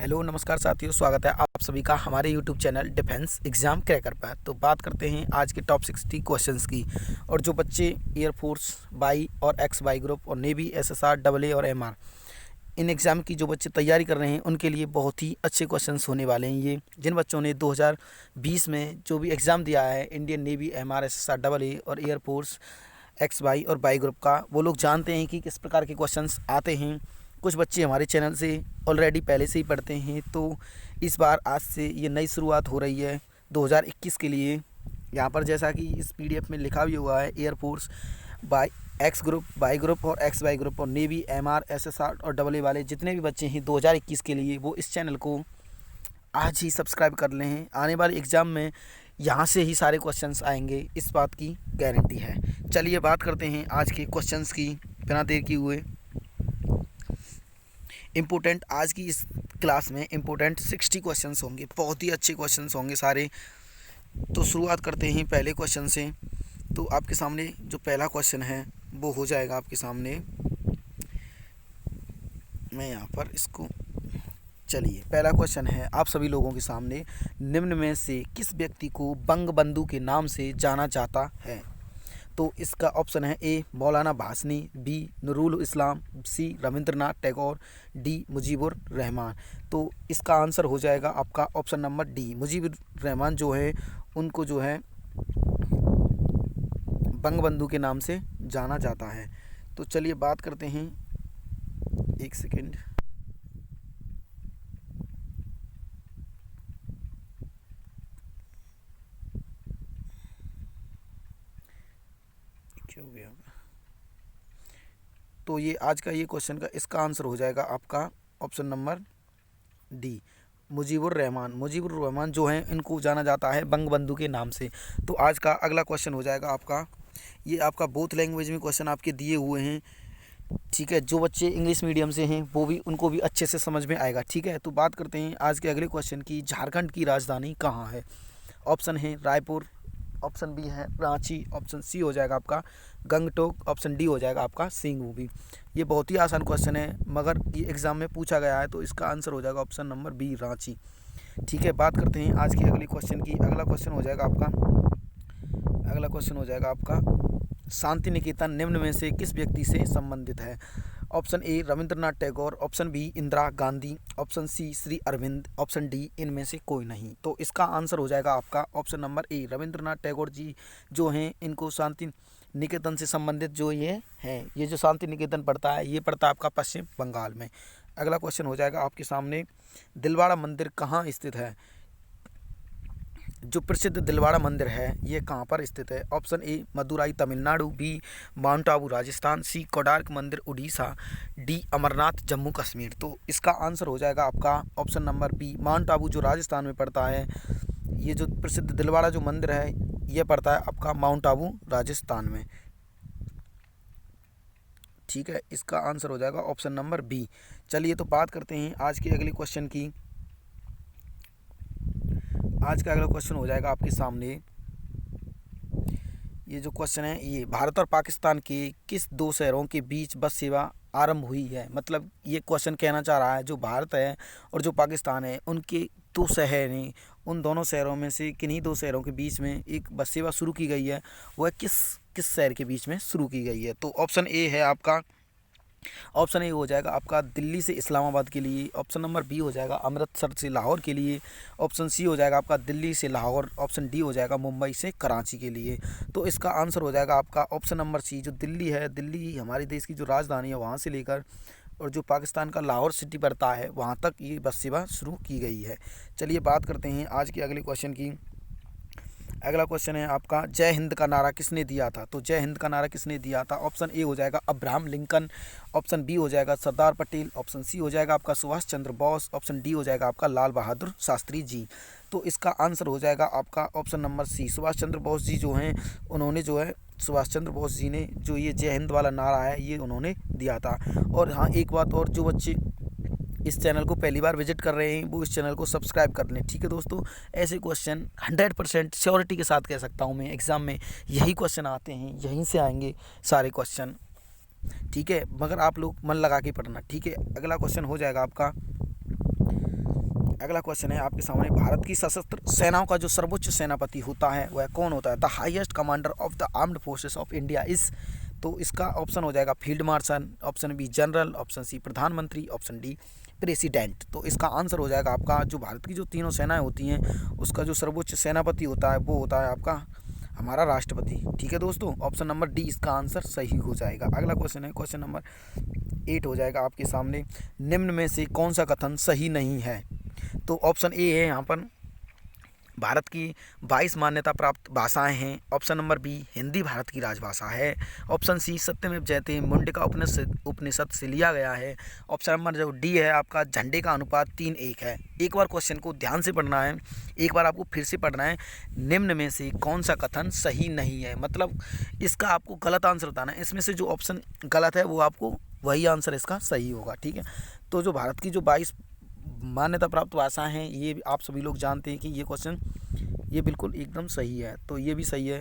Hello नमस्कार साथियों, स्वागत है आप सभी का हमारे YouTube channel defence exam cracker पर। तो बात करते हैं आज के टॉप 60 क्वेश्चंस की। और जो बच्चे एयरफोर्स वाई और एक्स वाई ग्रुप और नेवी एसएसआर डबल ए और एमआर इन एग्ज़ाम की जो बच्चे तैयारी कर रहे हैं उनके लिए बहुत ही अच्छे क्वेश्चंस होने वाले हैं। ये जिन बच्चों ने 2020 में जो भी एग्ज़ाम दिया है Indian navy MR SSR double A और एयरफोर्स एक्स वाई और वाई ग्रुप का, वो लोग जानते हैं कि किस प्रकार के क्वेश्चंस आते हैं। कुछ बच्चे हमारे चैनल से ऑलरेडी पहले से ही पढ़ते हैं, तो इस बार आज से ये नई शुरुआत हो रही है 2021 के लिए। यहाँ पर जैसा कि इस पीडीएफ में लिखा भी हुआ है, air force by X group, Y group और एक्स वाई ग्रुप और नेवी एमआर एसएसआर और डबल ए वाले जितने भी बच्चे हैं 2021 के लिए, वो इस चैनल को आज ही सब्सक्राइब कर लें हैं। आने वाले एग्ज़ाम में यहाँ से ही सारे क्वेश्चंस आएंगे, इस बात की गारंटी है। चलिए बात करते हैं आज के क्वेश्चंस की बिना देर किए हुए। इम्पोर्टेंट आज की इस क्लास में इम्पोर्टेंट 60 क्वेश्चंस होंगे, बहुत ही अच्छे क्वेश्चंस होंगे सारे। तो शुरुआत करते हैं पहले क्वेश्चन से। तो आपके सामने जो पहला क्वेश्चन है वो हो जाएगा आपके सामने, मैं यहाँ पर इसको, चलिए पहला क्वेश्चन है आप सभी लोगों के सामने, निम्न में से किस व्यक्ति को बंगबंधु के नाम से जाना जाता है? तो इसका ऑप्शन है A Maulana Bhashani, B Nurul Islam, C Rabindranath Tagore, D Mujibur Rahman. तो इसका आंसर हो जाएगा आपका option number D, Mujibur Rahman जो है उनको जो है बंगबंधु के नाम से जाना जाता है। तो चलिए बात करते हैं, एक सेकेंड, क्या हो गया? तो ये आज का ये क्वेश्चन का इसका आंसर हो जाएगा आपका option number D, Mujibur Rahman. Mujibur Rahman जो हैं इनको जाना जाता है बंगबंधु के नाम से। तो आज का अगला क्वेश्चन हो जाएगा आपका, ये आपका बोथ लैंग्वेज में क्वेश्चन आपके दिए हुए हैं, ठीक है। जो बच्चे इंग्लिश मीडियम से हैं वो भी, उनको भी अच्छे से समझ में आएगा, ठीक है। तो बात करते हैं आज के अगले क्वेश्चन की, झारखंड की राजधानी कहाँ है? ऑप्शन है रायपुर, ऑप्शन बी है रांची, ऑप्शन सी हो जाएगा आपका गंगटोक, ऑप्शन डी हो जाएगा आपका सिंगभूम। ये बहुत ही आसान क्वेश्चन है मगर ये एग्ज़ाम में पूछा गया है, तो इसका आंसर हो जाएगा ऑप्शन नंबर बी रांची, ठीक है। बात करते हैं आज की अगली क्वेश्चन की। अगला क्वेश्चन हो जाएगा आपका शांति निकेतन निम्न में से किस व्यक्ति से संबंधित है? Option A Rabindranath Tagore, option B Indira Gandhi, option C Shri Aurobindo, option D इनमें से कोई नहीं। तो इसका आंसर हो जाएगा आपका option number A, Rabindranath Tagore ji जो हैं इनको शांति निकेतन से संबंधित जो ये हैं, ये जो शांति निकेतन पड़ता है ये पड़ता है आपका पश्चिम बंगाल में। अगला क्वेश्चन हो जाएगा आपके सामने, दिलवाड़ा मंदिर कहाँ स्थित है? जो प्रसिद्ध दिलवाड़ा मंदिर है ये कहाँ पर स्थित है? Option A Madurai Tamil Nadu, B Mount Abu Rajasthan, C Konark मंदिर उड़ीसा, डी अमरनाथ जम्मू कश्मीर। तो इसका आंसर हो जाएगा आपका option number B, Mount Abu जो राजस्थान में पड़ता है। ये जो प्रसिद्ध दिलवाड़ा जो मंदिर है ये पड़ता है आपका माउंट आबू राजस्थान में, ठीक है। इसका आंसर हो जाएगा ऑप्शन नंबर बी। चलिए तो बात करते हैं आज के अगले क्वेश्चन की। आज का अगला क्वेश्चन हो जाएगा आपके सामने, ये जो क्वेश्चन है ये भारत और पाकिस्तान के किस दो शहरों के बीच बस सेवा आरंभ हुई है? मतलब ये क्वेश्चन कहना चाह रहा है जो भारत है और जो पाकिस्तान है उनके दो शहर हैं, उन दोनों शहरों में से किन्हीं दो शहरों के बीच में एक बस सेवा शुरू की गई है, वह किस शहर के बीच में शुरू की गई है? तो ऑप्शन ए है आपका, ऑप्शन ए हो जाएगा आपका दिल्ली से इस्लामाबाद के लिए, ऑप्शन नंबर बी हो जाएगा अमृतसर से लाहौर के लिए, ऑप्शन सी हो जाएगा आपका दिल्ली से लाहौर, ऑप्शन डी हो जाएगा मुंबई से कराची के लिए। तो इसका आंसर हो जाएगा आपका ऑप्शन नंबर सी, जो दिल्ली है, दिल्ली हमारे देश की जो राजधानी है वहाँ से लेकर और जो पाकिस्तान का लाहौर सिटी पड़ता है वहाँ तक ये बस सेवा शुरू की गई है। चलिए बात करते हैं आज के अगले क्वेश्चन की। अगला क्वेश्चन है आपका, जय हिंद का नारा किसने दिया था? तो जय हिंद का नारा किसने दिया था? ऑप्शन ए हो जाएगा अब्राहम लिंकन, ऑप्शन बी हो जाएगा सरदार पटेल, ऑप्शन सी हो जाएगा आपका सुभाष चंद्र बोस, ऑप्शन डी हो जाएगा आपका लाल बहादुर शास्त्री जी। तो इसका आंसर हो जाएगा आपका ऑप्शन नंबर सी, सुभाष चंद्र बोस जी जो हैं उन्होंने जो है, सुभाष चंद्र बोस जी ने जो ये जय हिंद वाला नारा है ये उन्होंने दिया था। और हाँ एक बात और, जो बच्चे इस चैनल को पहली बार विजिट कर रहे हैं वो इस चैनल को सब्सक्राइब कर लें, ठीक है दोस्तों। ऐसे क्वेश्चन 100% श्योरिटी के साथ कह सकता हूँ मैं, एग्ज़ाम में यही क्वेश्चन आते हैं, यहीं से आएंगे सारे क्वेश्चन, ठीक है। मगर आप लोग मन लगा के पढ़ना, ठीक है। अगला क्वेश्चन हो जाएगा आपका, अगला क्वेश्चन है आपके सामने, भारत की सशस्त्र सेनाओं का जो सर्वोच्च सेनापति होता है वह कौन होता है? The highest commander of the armed forces of India is, तो इसका ऑप्शन हो जाएगा field marshal, option B general, option C प्रधानमंत्री, ऑप्शन डी प्रेसिडेंट। तो इसका आंसर हो जाएगा आपका, जो भारत की जो तीनों सेनाएं होती हैं उसका जो सर्वोच्च सेनापति होता है वो होता है आपका हमारा राष्ट्रपति। ठीक है दोस्तों, ऑप्शन नंबर डी इसका आंसर सही हो जाएगा। अगला क्वेश्चन है क्वेश्चन नंबर 8 हो जाएगा आपके सामने, निम्न में से कौन सा कथन सही नहीं है? तो ऑप्शन ए है यहाँ पर, भारत की 22 मान्यता प्राप्त भाषाएं हैं। Option number B, Hindi Bharat की राजभाषा है। ऑप्शन सी, सत्यमेव जयते मुंडका उपनिषद से लिया गया है। ऑप्शन नंबर जो डी है आपका, झंडे का अनुपात 3:1 है। एक बार क्वेश्चन को ध्यान से पढ़ना है, एक बार आपको फिर से पढ़ना है, निम्न में से कौन सा कथन सही नहीं है, मतलब इसका आपको गलत आंसर बताना है। इसमें से जो ऑप्शन गलत है वो आपको वही आंसर इसका सही होगा। ठीक है, तो जो भारत की जो 22 मान्यता प्राप्त भाषा हैं ये आप सभी लोग जानते हैं कि ये क्वेश्चन ये बिल्कुल एकदम सही है, तो ये भी सही है।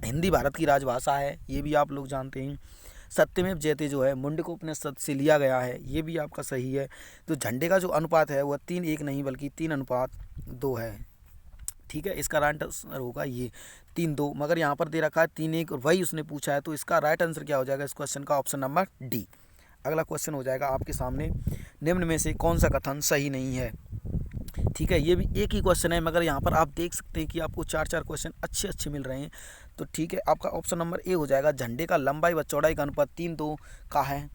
हिंदी भारत की राजभाषा है, ये भी आप लोग जानते हैं। सत्यमेव जयते जो है मुंडका उपनिषद से लिया गया है, ये भी आपका सही है। तो झंडे का जो अनुपात है वह 3:1 नहीं बल्कि 3:2 है। ठीक है, इसका राइट आंसर होगा ये 3:2, मगर यहाँ पर दे रखा है 3:1 और वही उसने पूछा है, तो इसका राइट आंसर क्या हो जाएगा इस क्वेश्चन का? Option number D. अगला क्वेश्चन हो जाएगा आपके सामने, निम्न में से कौन सा कथन सही नहीं है? ठीक है, ये भी एक ही क्वेश्चन है, मगर यहाँ पर आप देख सकते हैं कि आपको 4 क्वेश्चन अच्छे मिल रहे हैं। तो ठीक है, आपका ऑप्शन नंबर ए हो जाएगा, झंडे का लंबाई व चौड़ाई का अनुपात 3:2 का है।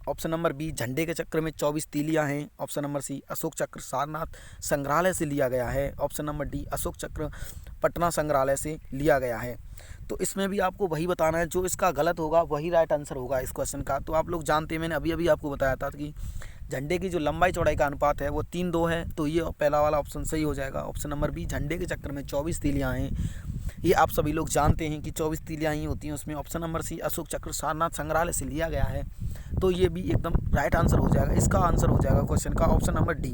ऑप्शन नंबर बी, झंडे के चक्र में 24 तीलियाँ हैं। ऑप्शन नंबर सी, अशोक चक्र सारनाथ संग्रहालय से लिया गया है। ऑप्शन नंबर डी, अशोक चक्र पटना संग्रहालय से लिया गया है। तो इसमें भी आपको वही बताना है, जो इसका गलत होगा वही राइट आंसर होगा इस क्वेश्चन का। तो आप लोग जानते हैं, मैंने अभी आपको बताया था कि झंडे की जो लंबाई चौड़ाई का अनुपात है वो 3:2 है, तो ये पहला वाला ऑप्शन सही हो जाएगा। ऑप्शन नंबर बी, झंडे के चक्र में 24 तीलियाँ हैं, ये आप सभी लोग जानते हैं कि 24 तीलियाँ ही होती हैं उसमें। ऑप्शन नंबर सी, अशोक चक्र सारनाथ संग्रहालय से लिया गया है, तो ये भी एकदम राइट आंसर हो जाएगा। इसका आंसर हो जाएगा क्वेश्चन का ऑप्शन नंबर डी,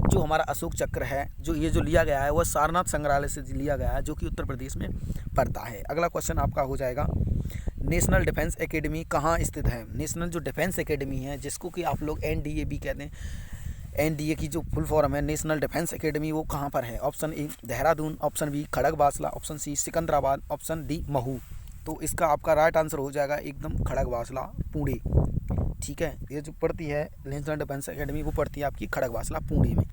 जो हमारा अशोक चक्र है जो लिया गया है वह सारनाथ संग्रहालय से लिया गया है, जो कि उत्तर प्रदेश में पड़ता है। अगला क्वेश्चन आपका हो जाएगा, नेशनल डिफेंस एकेडमी कहाँ स्थित है? नेशनल जो डिफेंस एकेडमी है, जिसको कि आप लोग NDA भी कहते हैं, NDA की जो फुल फॉर्म है नेशनल डिफेंस एकेडमी, वो कहाँ पर है? Option A Dehradun, option B Khadakwasla, option C Secunderabad, option D Mhow. तो इसका आपका राइट आंसर हो जाएगा एकदम खड़गवासला पुणे। ठीक है, ये जो पड़ती है नेशनल डिफेंस एकेडमी वो पड़ती है आपकी खड़गवासला पुणे में।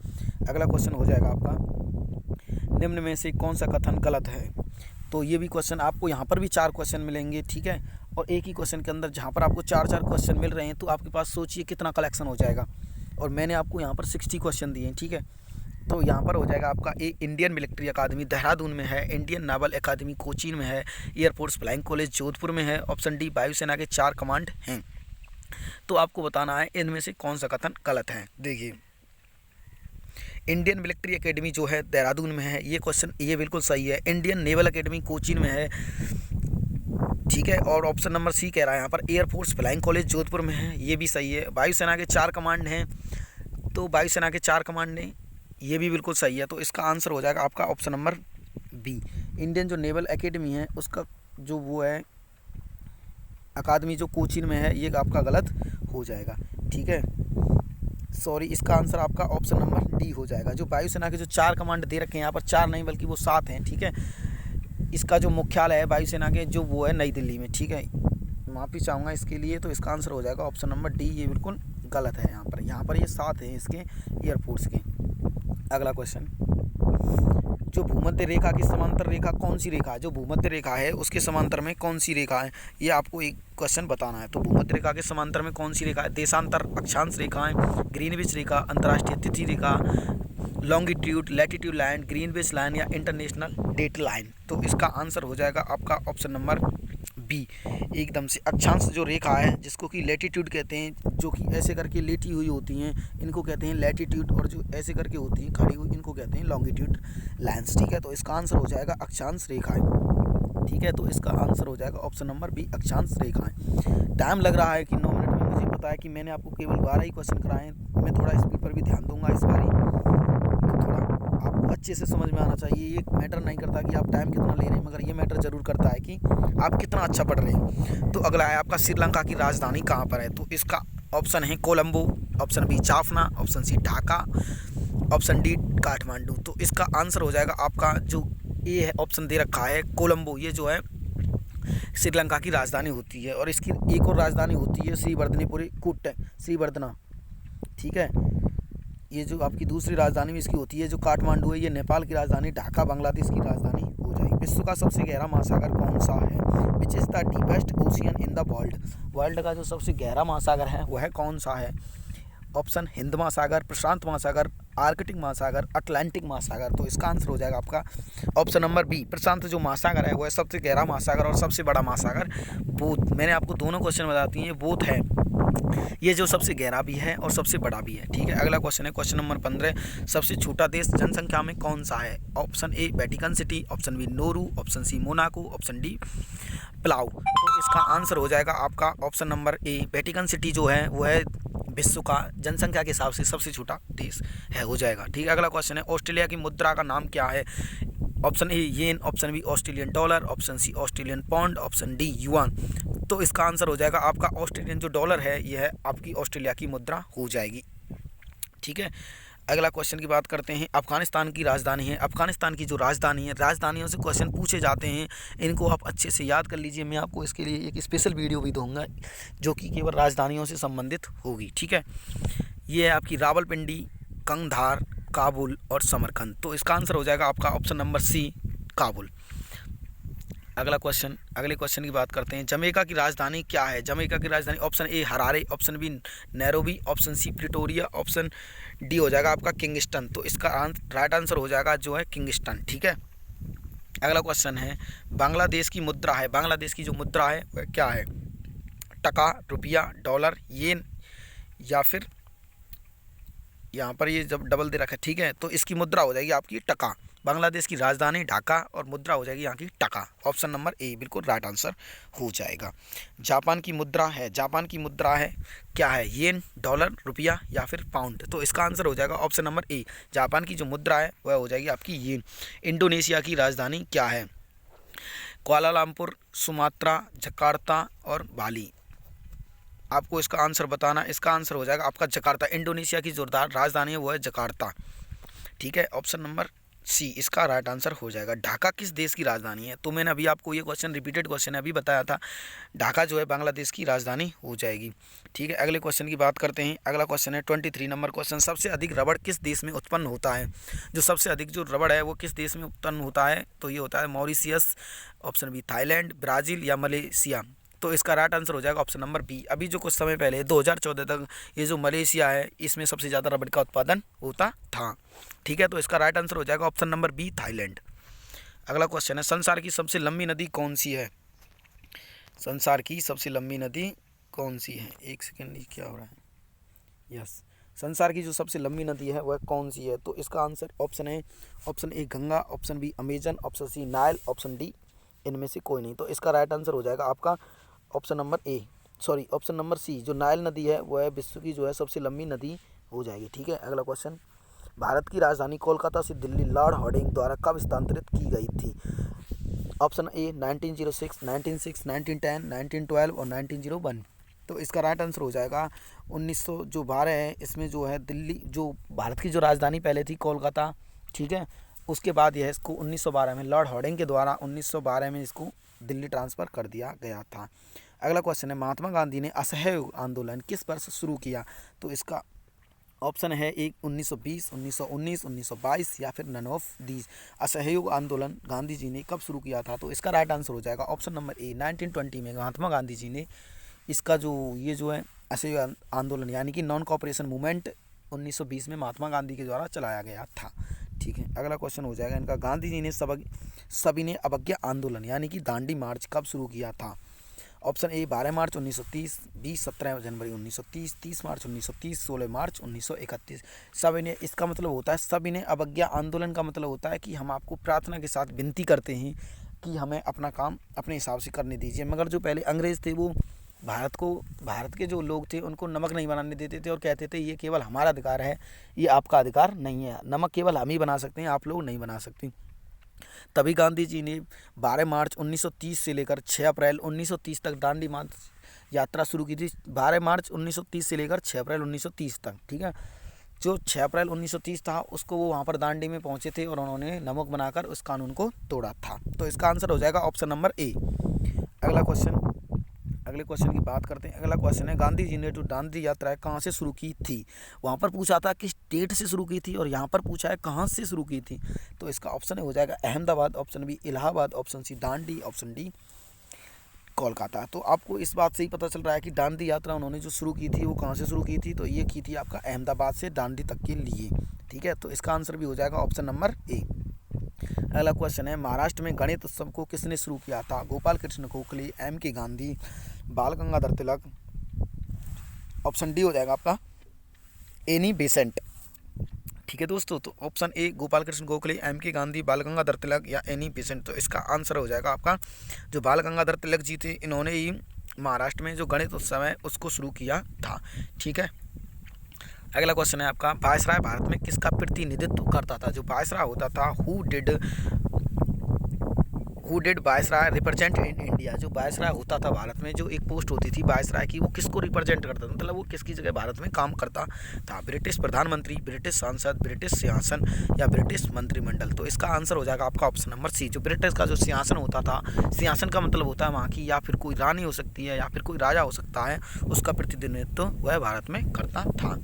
अगला क्वेश्चन हो जाएगा आपका, निम्न में से कौन सा कथन गलत है? तो ये भी क्वेश्चन आपको यहाँ पर भी 4 क्वेश्चन मिलेंगे। ठीक है, और एक ही क्वेश्चन के अंदर जहाँ पर आपको 4 क्वेश्चन मिल रहे हैं, तो आपके पास सोचिए कितना कलेक्शन हो जाएगा। और मैंने आपको यहाँ पर 60 क्वेश्चन दिए हैं। ठीक है, तो यहाँ पर हो जाएगा आपका ए, इंडियन मिलिट्री अकादमी देहरादून में है, इंडियन नावल अकादमी कोचीन में है, एयरफोर्स फ्लाइंग कॉलेज जोधपुर में है। ऑप्शन डी, वायुसेना के 4 कमांड हैं। तो आपको बताना है इनमें से कौन सा कथन गलत है। देखिए, इंडियन मिलिट्री एकेडमी जो है देहरादून में है, ये क्वेश्चन ये बिल्कुल सही है। इंडियन नेवल एकेडमी कोचीन में है। ठीक है, और ऑप्शन नंबर सी कह रहा है यहाँ पर एयरफोर्स फ्लाइंग कॉलेज जोधपुर में है, ये भी सही है। वायुसेना के 4 कमांड हैं, तो वायुसेना के 4 कमांड ने, ये भी बिल्कुल सही है। तो इसका आंसर हो जाएगा आपका ऑप्शन नंबर बी, इंडियन जो नेवल एकेडमी है उसका जो वो है अकादमी जो कोचीन में है, ये आपका गलत हो जाएगा। ठीक है, सॉरी, इसका आंसर आपका ऑप्शन नंबर डी हो जाएगा। जो वायुसेना के जो 4 कमांड दे रखे हैं यहाँ पर, 4 नहीं बल्कि वो 7 हैं। ठीक है, इसका जो मुख्यालय है वायुसेना के जो वो है नई दिल्ली में। ठीक है, माफ़ी चाहूँगा इसके लिए। तो इसका आंसर हो जाएगा ऑप्शन नंबर डी, ये बिल्कुल गलत है। यहाँ पर ये 7 हैं इसके एयरफोर्स के। अगला क्वेश्चन, जो भूमध्य रेखा की समांतर रेखा कौन सी रेखा है? जो भूमध्य रेखा है उसके समांतर में कौन सी रेखा है, ये आपको एक क्वेश्चन बताना है। तो भूमध्य रेखा के समांतर में कौन सी रेखा है? देशांतर अक्षांश रेखाएं, ग्रीनविच रेखा, अंतर्राष्ट्रीय तिथि रेखा, longitude latitude line, Greenwich line या इंटरनेशनल डेट लाइन। तो इसका आंसर हो जाएगा आपका ऑप्शन नंबर बी, एकदम से अक्षांश जो रेखा है जिसको कि लैटिट्यूड कहते हैं, जो कि ऐसे करके लेटी हुई होती हैं, इनको कहते हैं लैटिट्यूड, और जो ऐसे करके होती हैं खड़ी हुई, इनको कहते हैं लॉन्गिट्यूड लाइन्स। ठीक है, तो इसका आंसर हो जाएगा अक्षांश रेखाएं। ठीक है, तो इसका आंसर हो जाएगा ऑप्शन नंबर बी, अक्षांश रेखाएं। टाइम लग रहा है कि 9 मिनट में, मुझे पता है कि मैंने आपको केवल 12 ही क्वेश्चन कराए हैं। मैं थोड़ा स्पीड पर भी ध्यान दूंगा इस बारी, तो थोड़ा आपको अच्छे से समझ में आना चाहिए। ये मैटर नहीं करता कि आप टाइम कितना ले रहे हैं, मगर ये मैटर ज़रूर करता है कि आप कितना अच्छा पढ़ रहे हैं। तो अगला है आपका, श्रीलंका की राजधानी कहाँ पर है? तो इसका ऑप्शन है Colombo, option B Jaffna, option C Dhaka, option D Kathmandu. तो इसका आंसर हो जाएगा आपका जो ए है, ऑप्शन दे रखा है कोलंबो। ये जो है श्रीलंका की राजधानी होती है, और इसकी एक और राजधानी होती है श्रीवर्धनीपुरी कुट्ट, श्रीवर्धना। ठीक है, ये जो आपकी दूसरी राजधानी भी इसकी होती है जो काठमांडू है, ये नेपाल की राजधानी, ढाका बांग्लादेश की राजधानी हो जाएगी। विश्व का सबसे गहरा महासागर कौन सा है? Which is the deepest ocean in the world. World का जो सबसे गहरा महासागर है वह कौन सा है? ऑप्शन हिंद महासागर, प्रशांत महासागर, आर्कटिक महासागर, अटलांटिक महासागर। तो इसका आंसर हो जाएगा आपका ऑप्शन नंबर बी, प्रशांत जो महासागर है वह सबसे गहरा महासागर और सबसे बड़ा महासागर बोथ। मैंने आपको दोनों क्वेश्चन बताती हैं, बोथ है, ये जो सबसे गहरा भी है और सबसे बड़ा भी है। ठीक है, अगला क्वेश्चन है क्वेश्चन नंबर 15, सबसे छोटा देश जनसंख्या में कौन सा है? Option A Vatican City, option B Nauru, option C Monaco, option D Palau. तो इसका आंसर हो जाएगा आपका option number A, Vatican City जो है वो है विश्व का जनसंख्या के हिसाब से सबसे छोटा देश है, हो जाएगा। ठीक है, अगला क्वेश्चन है ऑस्ट्रेलिया की मुद्रा का नाम क्या है? Option A yen, option B Australian dollar, option C Australian pound, option D yuan. तो इसका आंसर हो जाएगा आपका ऑस्ट्रेलियन जो डॉलर है यह आपकी ऑस्ट्रेलिया की मुद्रा हो जाएगी। ठीक है, अगला क्वेश्चन की बात करते हैं, अफगानिस्तान की राजधानी है। अफगानिस्तान की जो राजधानी है, राजधानियों से क्वेश्चन पूछे जाते हैं, इनको आप अच्छे से याद कर लीजिए। मैं आपको इसके लिए एक स्पेशल वीडियो भी दूंगा जो कि केवल राजधानियों से संबंधित होगी। ठीक है, ये है आपकी रावलपिंडी, कंधार, काबुल और समरकंद। तो इसका आंसर हो जाएगा आपका ऑप्शन नंबर सी, काबुल। अगले क्वेश्चन की बात करते हैं, जमैका की राजधानी क्या है? जमैका की राजधानी option A Harare, option B Nairobi, option C Pretoria, option D हो जाएगा आपका किंगस्टन। तो इसका राइट आंसर हो जाएगा जो है किंगस्टन। ठीक है, अगला क्वेश्चन है, बांग्लादेश की मुद्रा है, बांग्लादेश की जो मुद्रा है वह क्या है? टका, रुपया, डॉलर, येन, या फिर यहाँ पर ये जब डबल दे रखा है। ठीक है, तो इसकी मुद्रा हो जाएगी आपकी टका। बांग्लादेश की राजधानी ढाका और मुद्रा हो जाएगी यहाँ की टका। ऑप्शन नंबर ए बिल्कुल राइट आंसर हो जाएगा। जापान की मुद्रा है, जापान की मुद्रा है क्या है? येन, डॉलर, रुपया या फिर पाउंड। तो इसका आंसर हो जाएगा ऑप्शन नंबर ए, जापान की जो मुद्रा है वह हो जाएगी आपकी येन। इंडोनेशिया की राजधानी क्या है? कुआलालंपुर, सुमात्रा, जकार्ता और बाली। आपको इसका आंसर बताना, इसका आंसर हो जाएगा आपका जकार्ता। इंडोनेशिया की जोरदार राजधानी है वो है जकार्ता। ठीक है, ऑप्शन नंबर सी इसका राइट आंसर हो जाएगा। ढाका किस देश की राजधानी है? तो मैंने अभी आपको ये क्वेश्चन रिपीटेड क्वेश्चन है, अभी बताया था। ढाका जो है बांग्लादेश की राजधानी हो जाएगी। ठीक है, अगले क्वेश्चन की बात करते हैं। अगला क्वेश्चन है 23 नंबर क्वेश्चन, सबसे अधिक रबड़ किस देश में उत्पन्न होता है? जो सबसे अधिक जो रबड़ है वो किस देश में उत्पन्न होता है? तो ये होता है Mauritius, option B Thailand, Brazil या मलेशिया। तो इसका राइट आंसर हो जाएगा ऑप्शन नंबर बी। अभी जो कुछ समय पहले 2014 तक ये जो मलेशिया है इसमें सबसे ज़्यादा रबड़ का उत्पादन होता था। ठीक है, तो इसका राइट आंसर हो जाएगा ऑप्शन नंबर बी, थाईलैंड। अगला क्वेश्चन है, संसार की सबसे लंबी नदी कौन सी है? संसार की सबसे लंबी नदी कौन सी है? एक सेकेंड, ये क्या हो रहा है? यस, संसार की जो सबसे लंबी नदी है वह कौन सी है? तो इसका आंसर ऑप्शन है, option A Ganga, option B Amazon, option C Nile, option D इनमें से कोई नहीं। तो इसका राइट आंसर हो जाएगा आपका option number A, sorry option number C, जो नाइल नदी है वह विश्व की जो है सबसे लंबी नदी हो जाएगी। ठीक है, अगला क्वेश्चन, भारत की राजधानी कोलकाता से दिल्ली लॉर्ड हार्डिंग द्वारा कब स्थानांतरित की गई थी? ऑप्शन ए 1906, 1906, 1910, 1912 और 1901। तो इसका राइट आंसर हो जाएगा 1912 है। इसमें जो है दिल्ली, जो भारत की जो राजधानी पहले थी कोलकाता, ठीक है, उसके बाद यह इसको 1912 में लॉर्ड हार्डिंग के द्वारा 1912 में इसको दिल्ली ट्रांसफ़र कर दिया गया था। अगला क्वेश्चन है, महात्मा गांधी ने असहयोग आंदोलन किस वर्ष शुरू किया? तो इसका ऑप्शन है एक 1920, 1919, 1922 या फिर नन ऑफ दीज। असहयोग आंदोलन गांधी जी ने कब शुरू किया था? तो इसका राइट आंसर हो जाएगा ऑप्शन नंबर ए, 1920 में महात्मा गांधी जी ने इसका जो ये जो है असहयोग आंदोलन यानी कि नॉन कॉपरेशन मूवमेंट 1920 में महात्मा गांधी के द्वारा चलाया गया था। ठीक है, अगला क्वेश्चन हो जाएगा इनका, गांधी जी ने सविनय अवज्ञा आंदोलन यानी कि दांडी मार्च कब शुरू किया था? ऑप्शन ए 12 मार्च 1930, बी 17 जनवरी 1930, 30 मार्च 1930, 16 मार्च 1931। सविनय, इसका मतलब होता है, सविनय अवज्ञा आंदोलन का मतलब होता है कि हम आपको प्रार्थना के साथ विनती करते हैं कि हमें अपना काम अपने हिसाब से करने दीजिए। मगर जो पहले अंग्रेज़ थे वो भारत के जो लोग थे उनको नमक नहीं बनाने देते थे और कहते थे ये केवल हमारा अधिकार है, ये आपका अधिकार नहीं है, नमक केवल हम ही बना सकते हैं, आप लोग नहीं बना सकते। तभी गांधी जी ने 12 मार्च 1930 से लेकर 6 अप्रैल 1930 तक दांडी मार्च यात्रा शुरू की थी। 12 मार्च 1930 से लेकर 6 अप्रैल 1930 तक। ठीक है, जो 6 अप्रैल 1930 था उसको वो वहाँ पर दांडी में पहुँचे थे और उन्होंने नमक बनाकर उस कानून को तोड़ा था। तो इसका आंसर हो जाएगा ऑप्शन नंबर ए। अगले क्वेश्चन की बात करते हैं। अगला क्वेश्चन है, गांधी जी ने जो दांडी यात्रा कहाँ से शुरू की थी? वहाँ पर पूछा था किस स्टेट से शुरू की थी और यहाँ पर पूछा है कहाँ से शुरू की थी। तो इसका ऑप्शन हो जाएगा Ahmedabad, option B Allahabad, option C Dandi, option D Kolkata. तो आपको इस बात से ही पता चल रहा है कि दांडी यात्रा उन्होंने जो शुरू की थी वो कहाँ से शुरू की थी। तो ये की थी आपका अहमदाबाद से दांडी तक के लिए। ठीक है, तो इसका आंसर भी हो जाएगा ऑप्शन नंबर ए। अगला क्वेश्चन है, महाराष्ट्र में गणेश उत्सव को किसने शुरू किया था? गोपाल कृष्ण गोखले, एम के गांधी, बाल गंगाधर तिलक, ऑप्शन डी हो जाएगा आपका एनी बेसेंट। ठीक है दोस्तों, तो option A Gopal Krishna Gokhale, M K Gandhi, बाल गंगाधर तिलक या एनी बेसेंट। तो इसका आंसर हो जाएगा आपका जो बाल गंगाधर तिलक जी थे, इन्होंने ही महाराष्ट्र में जो गणेश उत्सव है उसको शुरू किया था। ठीक है, अगला क्वेश्चन है आपका, वायसराय भारत में किसका प्रतिनिधित्व करता था? जो वायसराय होता था, who did viceroy represent in India? जो वायसराय होता था भारत में, जो एक पोस्ट होती थी वायसराय की, वो किसको रिप्रेजेंट करता था, मतलब वो किसकी जगह भारत में काम करता था? ब्रिटिश प्रधानमंत्री, ब्रिटिश सांसद, ब्रिटिश सिंहासन या ब्रिटिश मंत्रिमंडल। तो इसका आंसर हो जाएगा आपका ऑप्शन नंबर सी। जो ब्रिटिश का जो सिंहासन होता था, सिंहासन का मतलब होता है वहाँ की या फिर कोई रानी हो सकती है या फिर कोई राजा हो सकता है, उसका प्रतिनिधित्व वह भारत में करता था।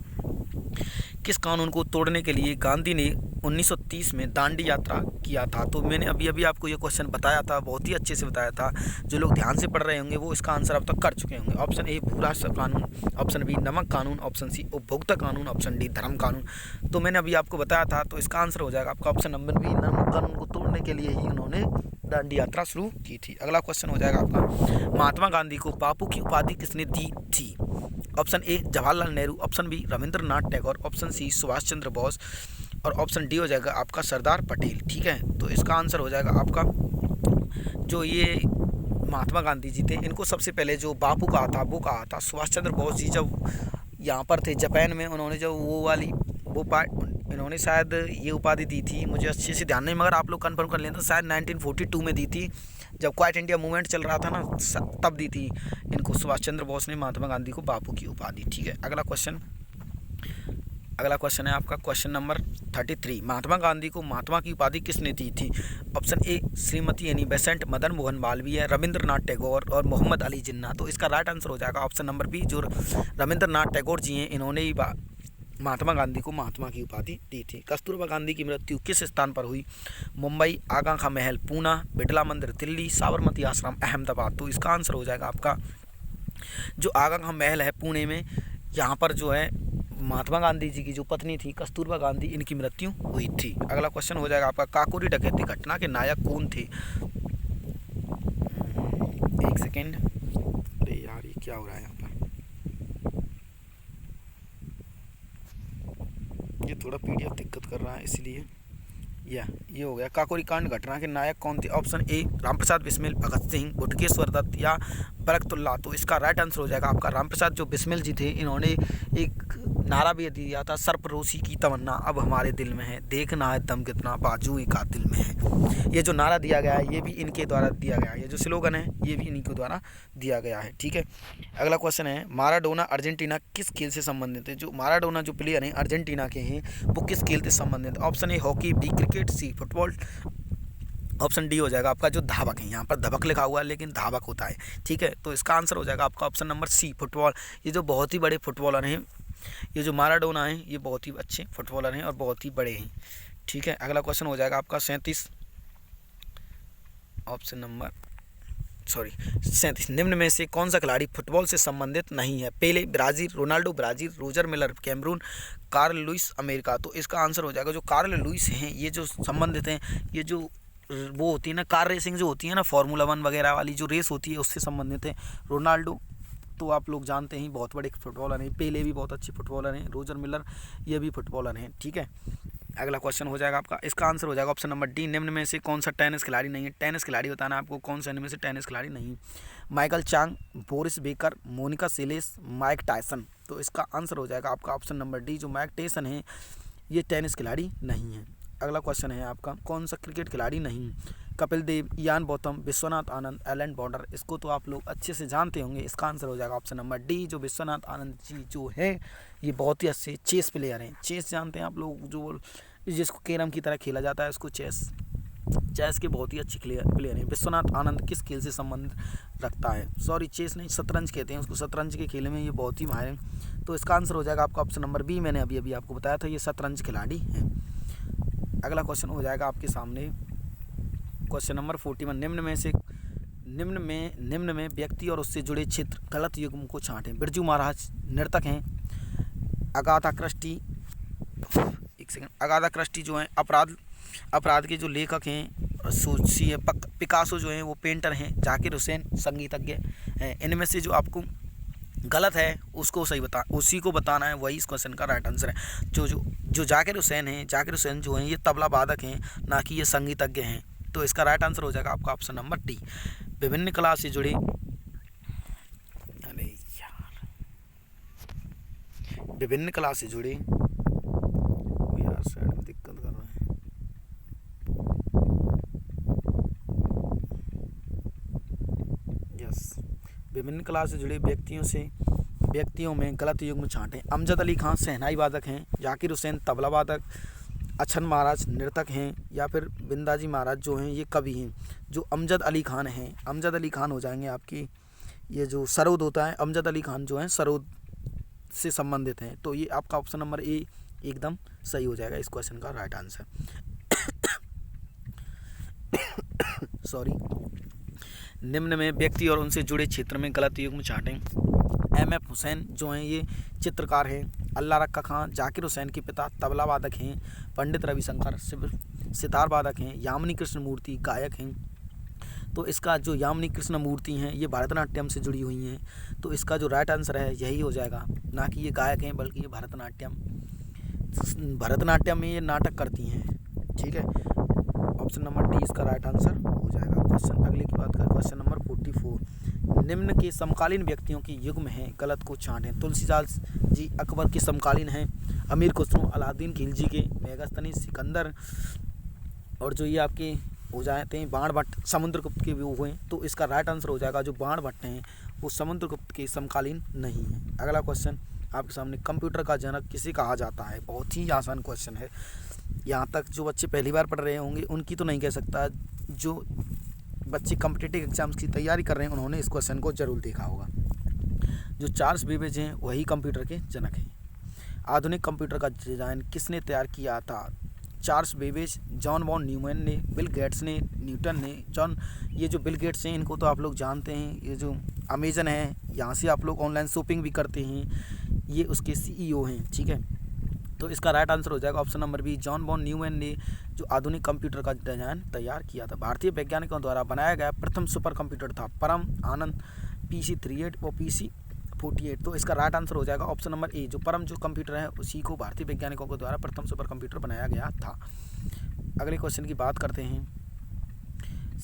किस कानून को तोड़ने के लिए गांधी ने 1930 में दांडी यात्रा किया था? तो मैंने अभी अभी आपको ये क्वेश्चन बताया था, बहुत ही अच्छे से बताया था। जो लोग ध्यान से पढ़ रहे होंगे वो इसका आंसर अब तक कर चुके होंगे। ऑप्शन ए भू राजस्व कानून, ऑप्शन बी नमक कानून, ऑप्शन सी उपभोक्ता कानून, ऑप्शन डी धर्म कानून। तो मैंने अभी आपको बताया था, तो इसका आंसर हो जाएगा आपका ऑप्शन नंबर बी, नमक कानून को तोड़ने के लिए ही उन्होंने दांडी यात्रा शुरू की थी। अगला क्वेश्चन हो जाएगा आपका, महात्मा गांधी को बापू की उपाधि किसने दी थी? Option A Jawaharlal Nehru, option B Rabindranath Tagore, option C Subhash Chandra Bose और ऑप्शन डी हो जाएगा आपका सरदार पटेल। ठीक है, तो इसका आंसर हो जाएगा आपका जो ये महात्मा गांधी जी थे, इनको सबसे पहले जो बापू कहा था वो कहा था सुभाष चंद्र बोस जी। जब यहाँ पर थे जापान में, उन्होंने जो इन्होंने शायद ये उपाधि दी थी, मुझे अच्छे से ध्यान नहीं, मगर आप लोग कंफर्म कर लेना, शायद 1942 में दी थी, जब क्वाइट इंडिया मूवमेंट चल रहा था ना, तब दी थी इनको सुभाष चंद्र बोस ने महात्मा गांधी को बापू की उपाधि। ठीक है, अगला क्वेश्चन है आपका क्वेश्चन नंबर 33, महात्मा गांधी को महात्मा की उपाधि किसने दी थी? ऑप्शन ए श्रीमती एनी बेसेंट, मदन मोहन मालवीय, रविंद्रनाथ टैगोर और मोहम्मद अली जिन्ना। तो इसका राइट आंसर हो जाएगा ऑप्शन नंबर बी, जो रविंद्रनाथ टैगोर जी हैं, इन्होंने ही महात्मा गांधी को महात्मा की उपाधि दी थी। कस्तूरबा गांधी की मृत्यु किस स्थान पर हुई? मुंबई, आगा खां महल पूना, बिड़ला मंदिर दिल्ली, साबरमती आश्रम अहमदाबाद। तो इसका आंसर हो जाएगा आपका जो आगा खां महल है पुणे में, यहाँ पर जो है महात्मा गांधी जी की जो पत्नी थी कस्तूरबा गांधी, इनकी मृत्यु हुई थी। अगला क्वेश्चन हो जाएगा आपका, काकोरी डकैती घटना के नायक कौन थे? एक सेकेंड, अरे यार ये क्या हो रहा है यहाँ पर, ये थोड़ा पीडीएफ दिक्कत कर रहा है इसलिए। ये हो गया, काकोरी कांड घटना के नायक कौन थे? ऑप्शन ए रामप्रसाद बिस्मिल, भगत सिंह, गुटकेश्वर दत्त या बरकतुल्ला। तो इसका राइट आंसर हो जाएगा आपका रामप्रसाद जो बिस्मिल जी थे, इन्होंने एक नारा भी दिया था, सरफरोशी की तमन्ना अब हमारे दिल में है, देखना है दम कितना बाजू एक कातिल में है। ये जो नारा दिया गया है ये भी इनके द्वारा दिया गया है, ये जो स्लोगन है ये भी इन्हीं के द्वारा दिया गया है। ठीक है, अगला क्वेश्चन है, माराडोना अर्जेंटीना किस खेल से संबंधित है? जो माराडोना जो प्लेयर हैं अर्जेंटीना के हैं, वो किस खेल से संबंधित? Option A hockey, B cricket, C football, option D हो जाएगा आपका जो धावक है, यहाँ पर धबक लिखा हुआ है लेकिन धावक होता है। ठीक है, तो इसका आंसर हो जाएगा आपका ऑप्शन नंबर सी फुटबॉल। ये जो बहुत ही बड़े फुटबॉलर हैं, ये जो माराडोना हैं, ये बहुत ही अच्छे फुटबॉलर हैं और बहुत ही बड़े हैं। ठीक है, अगला क्वेश्चन हो जाएगा आपका 37, निम्न में से कौन सा खिलाड़ी फुटबॉल से संबंधित नहीं है? Pele Brazil, Ronaldo Brazil, Roger Miller Cameroon, Carl Lewis America. तो इसका आंसर हो जाएगा जो कार्ल लुइस हैं, ये जो संबंधित हैं, ये जो वो होती है ना कार रेसिंग जो होती है ना, फार्मूला 1 वगैरह वाली जो रेस होती है उससे संबंधित है। रोनाल्डो तो आप लोग जानते हैं बहुत बड़े फुटबॉलर हैं, पेले भी बहुत अच्छे फुटबॉलर हैं, रोजर मिलर ये भी फुटबॉलर हैं। ठीक है, अगला क्वेश्चन हो जाएगा आपका, इसका आंसर हो जाएगा ऑप्शन नंबर डी, निम्न में से कौन सा टेनिस खिलाड़ी नहीं है? टेनिस खिलाड़ी बताना आपको कौन सा इनमें से टेनिस खिलाड़ी नहीं? Michael Chang, Boris Becker, Monica Seles, Mike Tyson. तो इसका आंसर हो जाएगा आपका ऑप्शन नंबर डी, जो माइक टायसन है ये टेनिस खिलाड़ी नहीं है। अगला क्वेश्चन है आपका, कौन सा क्रिकेट खिलाड़ी नहीं? Kapil Dev, Ian Botham, Vishwanath Anand, Allan Border. इसको तो आप लोग अच्छे से जानते होंगे। इसका आंसर हो जाएगा ऑप्शन नंबर डी, जो विश्वनाथ आनंद जी जो है ये बहुत ही अच्छे चेस प्लेयर हैं। चेस जानते हैं आप लोग, जो जिसको कैरम की तरह खेला जाता है उसको चेस के बहुत ही अच्छे प्लेयर हैं। विश्वनाथ आनंद किस खेल से संबंध रखता है? सॉरी, चेस नहीं, शतरंज कहते हैं उसको। शतरंज के खेल में ये बहुत ही माहिर हैं। तो इसका आंसर हो जाएगा आपका ऑप्शन नंबर बी। मैंने अभी अभी आपको बताया था ये शतरंज खिलाड़ी हैं। अगला क्वेश्चन हो जाएगा आपके सामने क्वेश्चन नंबर 41। निम्न में व्यक्ति और उससे जुड़े क्षेत्र गलत युग्म को छांटें। बिरजू महाराज नर्तक हैं। अगाथा क्रिस्टी, एक सेकंड, अगाथा क्रिस्टी जो हैं अपराध के जो लेखक हैं। पिकासो जो हैं वो पेंटर हैं। जाकिर हुसैन संगीतज्ञ हैं। इनमें से जो आपको गलत है उसी को बताना है, वही इस क्वेश्चन का राइट आंसर है। जो जाकिर हुसैन जो हैं ये तबला वादक हैं, ना कि ये संगीतज्ञ हैं। तो इसका राइट आंसर हो जाएगा आपका ऑप्शन नंबर डी। विभिन्न कला से जुड़े, अरे यार, विभिन्न कला से जुड़े, यार साइड में दिक्कत कर रहे हैं। यस, विभिन्न कला से जुड़े व्यक्तियों में गलत युग्म छांटें। अमजद अली खान शहनाई वादक हैं। जाकिर हुसैन तबला वादक, अच्छन महाराज नर्तक हैं, या फिर बिंदाजी महाराज जो हैं ये कवि हैं। जो अमजद अली खान हैं, अमजद अली खान हो जाएंगे आपकी, ये जो सरोद होता है, अमजद अली खान जो हैं सरोद से संबंधित हैं। तो ये आपका ऑप्शन नंबर ए एकदम सही हो जाएगा इस क्वेश्चन का राइट आंसर। सॉरी। निम्न में व्यक्ति और उनसे जुड़े क्षेत्र में गलत युग्म छांटें। एम.एफ. हुसैन जो हैं ये चित्रकार हैं। अल्लाह रक्का खां जाकिर हुसैन के पिता तबला वादक हैं। पंडित रविशंकर सितार वादक हैं। यामिनी कृष्णमूर्ति गायक हैं। तो इसका जो यामिनी कृष्णमूर्ति हैं ये भरतनाट्यम से जुड़ी हुई हैं। तो इसका जो राइट आंसर है यही हो जाएगा, ना कि ये गायक हैं बल्कि ये भरतनाट्यम में ये नाटक करती हैं। ठीक है, ऑप्शन नंबर डी इसका राइट आंसर हो जाएगा। क्वेश्चन अगले की बात करें, क्वेश्चन नंबर 44। निम्न के समकालीन व्यक्तियों की युग्म हैं, गलत को छांटें। तुलसीदास जी अकबर के समकालीन हैं। अमीर खुसरो अलाउद्दीन खिलजी के, मेगास्तनी सिकंदर, और जो ये आपके हो जाते हैं बाणभट्ट समुद्रगुप्त के वो हुए। तो इसका राइट आंसर हो जाएगा जो बाणभट्ट हैं वो समुद्रगुप्त के समकालीन नहीं हैं। अगला क्वेश्चन आपके सामने, कंप्यूटर का जनक किसे कहा जाता है? बहुत ही आसान क्वेश्चन है। यहाँ तक जो बच्चे पहली बार पढ़ रहे होंगे उनकी तो नहीं कह सकता, जो बच्चे कॉम्पिटिटिव एग्जाम्स की तैयारी कर रहे हैं उन्होंने इस क्वेश्चन को जरूर देखा होगा। जो चार्ल्स बेबेज हैं वही कंप्यूटर के जनक हैं। आधुनिक कंप्यूटर का डिज़ाइन किसने तैयार किया था? Charles Babbage, John von Neumann ने, बिल गेट्स ने, न्यूटन ने। ये जो बिल गेट्स हैं इनको तो आप लोग जानते हैं, ये जो अमेजन है यहाँ से आप लोग ऑनलाइन शॉपिंग भी करते हैं, ये उसके CEO हैं। ठीक है, तो इसका राइट आंसर हो जाएगा option number B, John von Neumann ने जो आधुनिक कंप्यूटर का डिज़ाइन तैयार किया था। भारतीय वैज्ञानिकों द्वारा बनाया गया प्रथम सुपर कंप्यूटर था परम आनंद PC-38 और PC-48। तो इसका राइट आंसर हो जाएगा ऑप्शन नंबर ए, जो परम जो कंप्यूटर है उसी को भारतीय वैज्ञानिकों के द्वारा प्रथम सुपर कंप्यूटर बनाया गया था। अगले क्वेश्चन की बात करते हैं।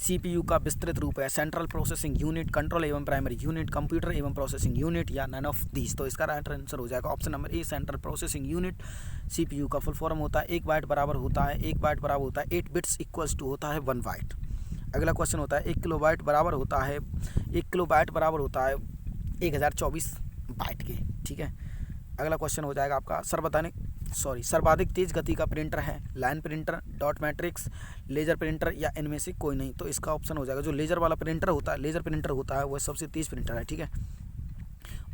CPU का विस्तृत रूप है सेंट्रल प्रोसेसिंग यूनिट, कंट्रोल एवं प्राइमरी यूनिट, कंप्यूटर एवं प्रोसेसिंग यूनिट, या नन ऑफ दीज। तो इसका राइट आंसर हो जाएगा ऑप्शन नंबर ए, सेंट्रल प्रोसेसिंग यूनिट। CPU का फुल फॉर्म होता है 1 बाइट बराबर होता है 8 बिट्स इक्वल्स टू होता है 1 बाइट। अगला क्वेश्चन होता है 1 किलोबाइट बराबर होता है 1024 बाइट के। ठीक है, अगला क्वेश्चन हो जाएगा आपका सर्वाधिक तेज गति का प्रिंटर है line printer, dot matrix, laser printer, या इनमें से कोई नहीं। तो इसका ऑप्शन हो जाएगा जो लेजर प्रिंटर होता है वह सबसे तेज प्रिंटर है। ठीक है,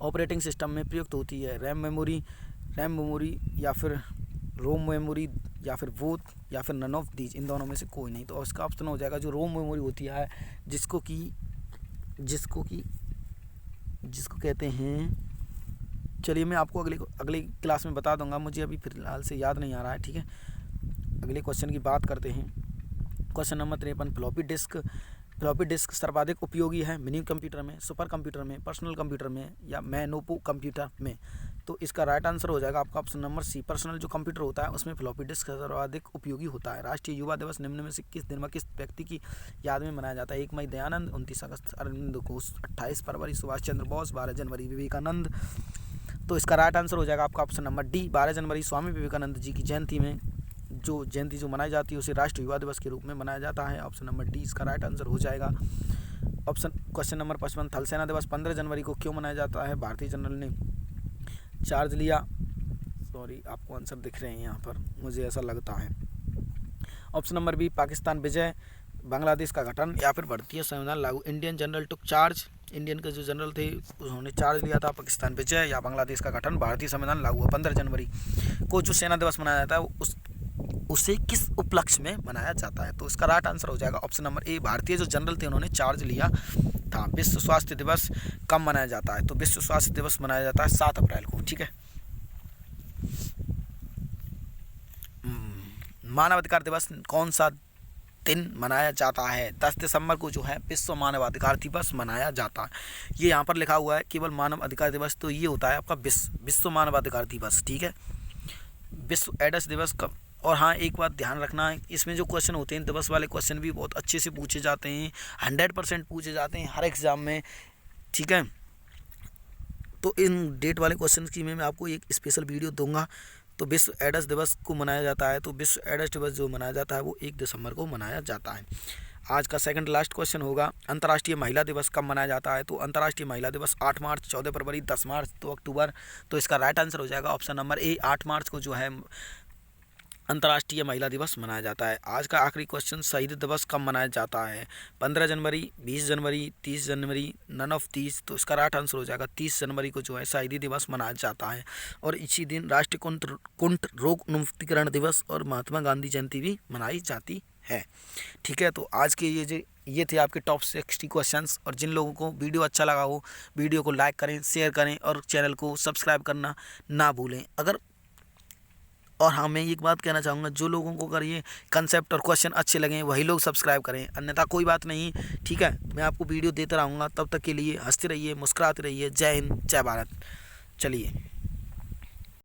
ऑपरेटिंग सिस्टम में प्रयुक्त होती है रैम मेमोरी या फिर रोम मेमोरी, या फिर बोथ, या फिर नन ऑफ दीज, इन दोनों में से कोई नहीं। तो इसका ऑप्शन हो जाएगा जो रोम मेमोरी होती है, जिसको कहते हैं, चलिए मैं आपको अगले क्लास में बता दूंगा, मुझे अभी फिलहाल से याद नहीं आ रहा है। ठीक है, अगले क्वेश्चन की बात करते हैं। Question number 53। फ्लॉपी डिस्क सर्वाधिक उपयोगी है मिनी कंप्यूटर में, सुपर कंप्यूटर में, पर्सनल कंप्यूटर में, या मैनोपो कंप्यूटर में। तो इसका राइट आंसर हो जाएगा आपका ऑप्शन नंबर सी, पर्सनल जो कंप्यूटर होता है उसमें फ्लॉपी डिस्क सर्वाधिक उपयोगी होता है। राष्ट्रीय युवा दिवस निम्न में से किस दिन में किस व्यक्ति की याद में मनाया जाता है? 1 मई दयानंद, 29 अगस्त अरविंद घोष, 28 फरवरी सुभाष चंद्र बोस, 12 जनवरी विवेकानंद। तो इसका राइट आंसर हो जाएगा आपका ऑप्शन नंबर डी, 12 जनवरी स्वामी विवेकानंद जी की जयंती में जो जयंती जो मनाई जाती है उसे राष्ट्रीय युवा दिवस के रूप में मनाया जाता है। ऑप्शन नंबर डी इसका राइट आंसर हो जाएगा। क्वेश्चन नंबर 55, थल सेना दिवस 15 जनवरी को क्यों मनाया जाता है? भारतीय जनरल ने चार्ज लिया। सॉरी, आपको आंसर दिख रहे हैं यहाँ पर, मुझे ऐसा लगता है। ऑप्शन नंबर बी, पाकिस्तान विजय, बांग्लादेश का गठन, या फिर भारतीय संविधान लागू। इंडियन जनरल टुक चार्ज, इंडियन के जो जनरल थे उन्होंने चार्ज लिया था। पाकिस्तान विजय या बांग्लादेश का गठन, भारतीय संविधान लागू हुआ। 15 जनवरी को जो सेना दिवस मनाया जाता है उसे किस उपलक्ष्य में मनाया जाता है? तो इसका राइट आंसर हो जाएगा ऑप्शन नंबर ए, भारतीय जो जनरल थे उन्होंने चार्ज लिया था। विश्व स्वास्थ्य दिवस कब मनाया जाता है? तो विश्व स्वास्थ्य दिवस मनाया जाता है 7 अप्रैल को। ठीक है। मानवाधिकार दिवस कौन सा दिन मनाया जाता है? 10 दिसंबर को जो है विश्व मानवाधिकार दिवस मनाया जाता है। ये यहाँ पर लिखा हुआ है केवल मानव अधिकार दिवस, तो ये होता है आपका विश्व मानवाधिकार दिवस। ठीक है। विश्व एड्स दिवस कब? और हाँ, एक बात ध्यान रखना है, इसमें जो क्वेश्चन होते हैं दिवस वाले क्वेश्चन भी बहुत अच्छे से पूछे जाते हैं, 100% पूछे जाते हैं हर एग्ज़ाम में। ठीक है। तो इन डेट वाले क्वेश्चन की मैं आपको एक स्पेशल वीडियो दूंगा। तो विश्व एड्स दिवस को मनाया जाता है, तो विश्व एड्स दिवस जो मनाया जाता है वो 1 दिसंबर को मनाया जाता है। आज का सेकंड लास्ट क्वेश्चन होगा, अंतर्राष्ट्रीय महिला दिवस कब मनाया जाता है? तो अंतर्राष्ट्रीय महिला दिवस 8 मार्च, 14 फरवरी, 10 मार्च, 2 अक्टूबर। तो इसका राइट आंसर हो जाएगा ऑप्शन नंबर ए, 8 मार्च को जो है अंतर्राष्ट्रीय महिला दिवस मनाया जाता है। आज का आखिरी क्वेश्चन, शहीद दिवस कब मनाया जाता है? 15 जनवरी, 20 जनवरी, 30 जनवरी, नन ऑफ 30। तो इसका राइट आंसर हो जाएगा 30 जनवरी को जो है शहीदी दिवस मनाया जाता है। और इसी दिन राष्ट्रीय कुंठ रोग उन्मुक्तीकरण दिवस और महात्मा गांधी जयंती भी मनाई जाती है। ठीक है। तो आज के ये थे आपके टॉप 60 क्वेश्चंस। और जिन लोगों को वीडियो अच्छा लगा हो, वीडियो को लाइक करें, शेयर करें और चैनल को सब्सक्राइब करना ना भूलें। और हाँ, मैं एक बात कहना चाहूँगा, जो लोगों को अगर ये कंसेप्ट और क्वेश्चन अच्छे लगें वही लोग सब्सक्राइब करें, अन्यथा कोई बात नहीं। ठीक है। मैं आपको वीडियो देता रहूँगा, तब तक के लिए हंसते रहिए, मुस्कुराते रहिए। जय हिंद, जय भारत। चलिए।